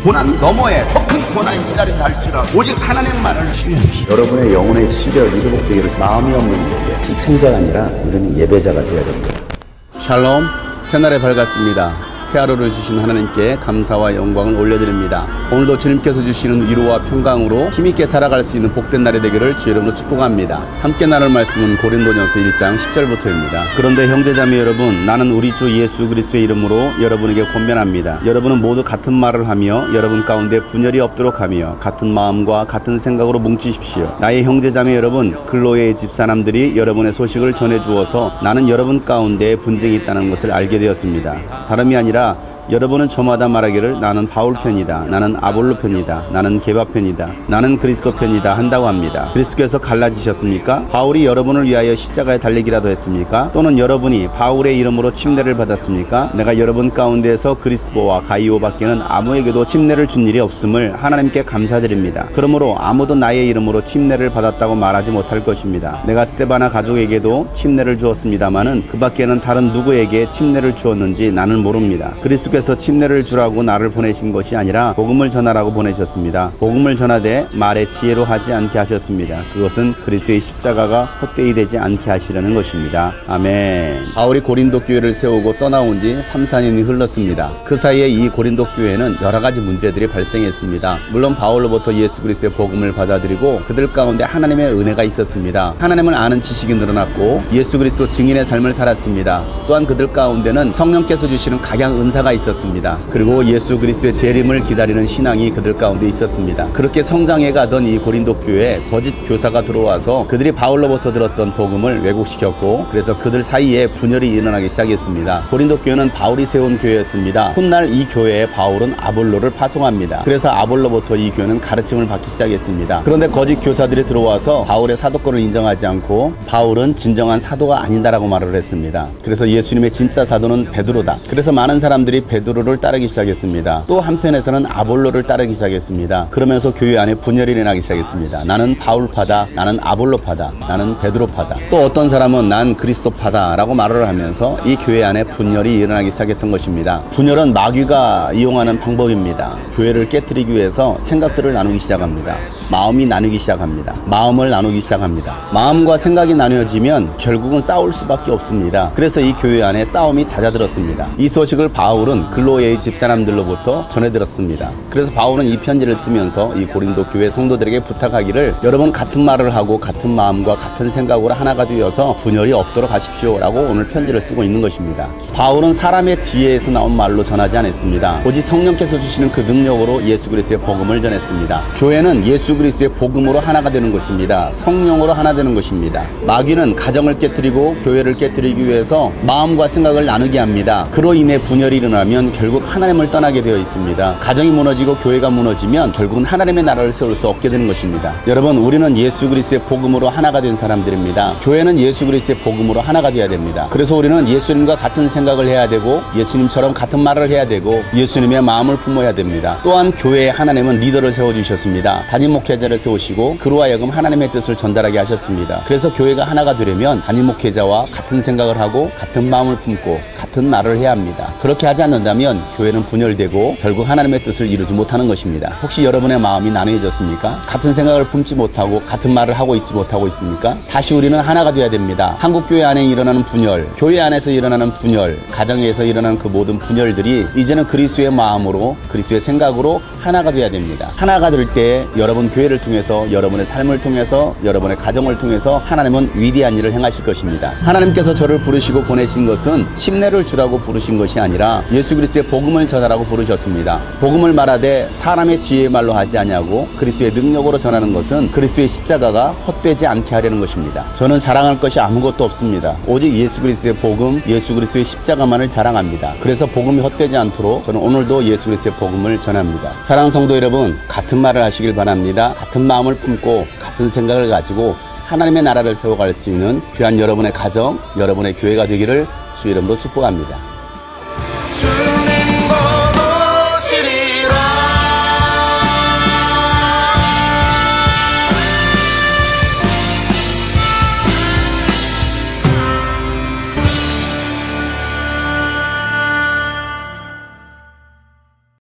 고난 너머에 더 큰 고난이 기다린다 할지라도 오직 하나님의 말을 신뢰합시다. 여러분의 영혼의 시력이 회복되기를 마음이 없는 자에게 시청자가 아니라 우리는 예배자가 되어야 됩니다. 샬롬, 새날이 밝았습니다. 새 하루를 주신 하나님께 감사와 영광을 올려드립니다. 오늘도 주님께서 주시는 위로와 평강으로 힘있게 살아갈 수 있는 복된 날이 되기를 주 이름으로 축복합니다. 함께 나눌 말씀은 고린도전서 1장 10절부터입니다. 그런데 형제자매 여러분, 나는 우리 주 예수 그리스도의 이름으로 여러분에게 권면합니다. 여러분은 모두 같은 말을 하며 여러분 가운데 분열이 없도록 하며 같은 마음과 같은 생각으로 뭉치십시오. 나의 형제자매 여러분, 글로의 집사람들이 여러분의 소식을 전해주어서 나는 여러분 가운데 분쟁이 있다는 것을 알게 되었습니다. 다름이 아니라 여러분은 저마다 말하기를 나는 바울 편이다, 나는 아볼로 편이다, 나는 게바 편이다, 나는 그리스도 편이다 한다고 합니다. 그리스도께서 갈라지셨습니까? 바울이 여러분을 위하여 십자가에 달리기라도 했습니까? 또는 여러분이 바울의 이름으로 침례를 받았습니까? 내가 여러분 가운데에서 그리스보와 가이오밖에는 아무에게도 침례를 준 일이 없음을 하나님께 감사드립니다. 그러므로 아무도 나의 이름으로 침례를 받았다고 말하지 못할 것입니다. 내가 스데바나 가족에게도 침례를 주었습니다마는 그 밖에는 다른 누구에게 침례를 주었는지 나는 모릅니다. 그리스도께서 침례를 주라고 나를 보내신 것이 아니라 복음을 전하라고 보내셨습니다. 복음을 전하되 말의 지혜로 하지 않게 하셨습니다. 그것은 그리스도의 십자가가 헛되이 되지 않게 하시려는 것입니다. 아멘. 바울이 고린도 교회를 세우고 떠나온 지 3, 4년이 흘렀습니다. 그 사이에 이 고린도 교회는 여러 가지 문제들이 발생했습니다. 물론 바울로부터 예수 그리스도의 복음을 받아들이고 그들 가운데 하나님의 은혜가 있었습니다. 하나님을 아는 지식이 늘어났고 예수 그리스도 증인의 삶을 살았습니다. 또한 그들 가운데는 성령께서 주시는 각양 은사가 있었습니다. 그리고 예수 그리스도의 재림을 기다리는 신앙이 그들 가운데 있었습니다. 그렇게 성장해 가던 이 고린도 교회에 거짓 교사가 들어와서 그들이 바울로부터 들었던 복음을 왜곡시켰고 그래서 그들 사이에 분열이 일어나기 시작했습니다. 고린도 교회는 바울이 세운 교회였습니다. 훗날 이 교회에 바울은 아볼로를 파송합니다. 그래서 아볼로부터 이 교회는 가르침을 받기 시작했습니다. 그런데 거짓 교사들이 들어와서 바울의 사도권을 인정하지 않고 바울은 진정한 사도가 아니다라고 말을 했습니다. 그래서 예수님의 진짜 사도는 베드로다. 그래서 많은 사람들이 베드로를 따르기 시작했습니다. 또 한편에서는 아볼로를 따르기 시작했습니다. 그러면서 교회 안에 분열이 일어나기 시작했습니다. 나는 바울파다, 나는 아볼로파다, 나는 베드로파다. 또 어떤 사람은 난 그리스도파다 라고 말을 하면서 이 교회 안에 분열이 일어나기 시작했던 것입니다. 분열은 마귀가 이용하는 방법입니다. 교회를 깨트리기 위해서 생각들을 나누기 시작합니다. 마음이 나누기 시작합니다. 마음을 나누기 시작합니다. 마음과 생각이 나뉘어지면 결국은 싸울 수밖에 없습니다. 그래서 이 교회 안에 싸움이 잦아들었습니다. 이 소식을 바울은 글로의 집사람들로부터 전해들었습니다. 그래서 바울은 이 편지를 쓰면서 이 고린도 교회 성도들에게 부탁하기를 여러분 같은 말을 하고 같은 마음과 같은 생각으로 하나가 되어서 분열이 없도록 하십시오 라고 오늘 편지를 쓰고 있는 것입니다. 바울은 사람의 지혜에서 나온 말로 전하지 않았습니다. 오직 성령께서 주시는 그 능력으로 예수 그리스도의 복음을 전했습니다. 교회는 예수 그리스도의 복음으로 하나가 되는 것입니다. 성령으로 하나 되는 것입니다. 마귀는 가정을 깨트리고 교회를 깨트리기 위해서 마음과 생각을 나누게 합니다. 그로 인해 분열이 일어나면 결국 하나님을 떠나게 되어 있습니다. 가정이 무너지고 교회가 무너지면 결국은 하나님의 나라를 세울 수 없게 되는 것입니다. 여러분, 우리는 예수 그리스도의 복음으로 하나가 된 사람들입니다. 교회는 예수 그리스도의 복음으로 하나가 되어야 됩니다. 그래서 우리는 예수님과 같은 생각을 해야 되고 예수님처럼 같은 말을 해야 되고 예수님의 마음을 품어야 됩니다. 또한 교회에 하나님은 리더를 세워주셨습니다. 담임 목회자를 세우시고 그로 하여금 하나님의 뜻을 전달하게 하셨습니다. 그래서 교회가 하나가 되려면 담임 목회자와 같은 생각을 하고 같은 마음을 품고 같은 말을 해야 합니다. 그렇게 하지 않는다면 교회는 분열되고 결국 하나님의 뜻을 이루지 못하는 것입니다. 혹시 여러분의 마음이 나누어졌습니까? 같은 생각을 품지 못하고 같은 말을 하고 있지 못하고 있습니까? 다시 우리는 하나가 되어야 됩니다. 한국교회 안에 일어나는 분열, 교회 안에서 일어나는 분열, 가정에서 일어나는 그 모든 분열들이 이제는 그리스도의 마음으로 그리스도의 생각으로 하나가 되어야 됩니다. 하나가 될 때 여러분 교회를 통해서 여러분의 삶을 통해서 여러분의 가정을 통해서 하나님은 위대한 일을 행하실 것입니다. 하나님께서 저를 부르시고 보내신 것은 침례를 주라고 부르신 것이 아니라 예수 그리스도의 복음을 전하라고 부르셨습니다. 복음을 말하되 사람의 지혜의 말로 하지 아니하고 그리스도의 능력으로 전하는 것은 그리스도의 십자가가 헛되지 않게 하려는 것입니다. 저는 자랑할 것이 아무것도 없습니다. 오직 예수 그리스도의 복음, 예수 그리스도의 십자가만을 자랑합니다. 그래서 복음이 헛되지 않도록 저는 오늘도 예수 그리스도의 복음을 전합니다. 사랑하는 성도 여러분, 같은 말을 하시길 바랍니다. 같은 마음을 품고 같은 생각을 가지고 하나님의 나라를 세워갈 수 있는 귀한 여러분의 가정, 여러분의 교회가 되기를 주 이름으로 축복합니다.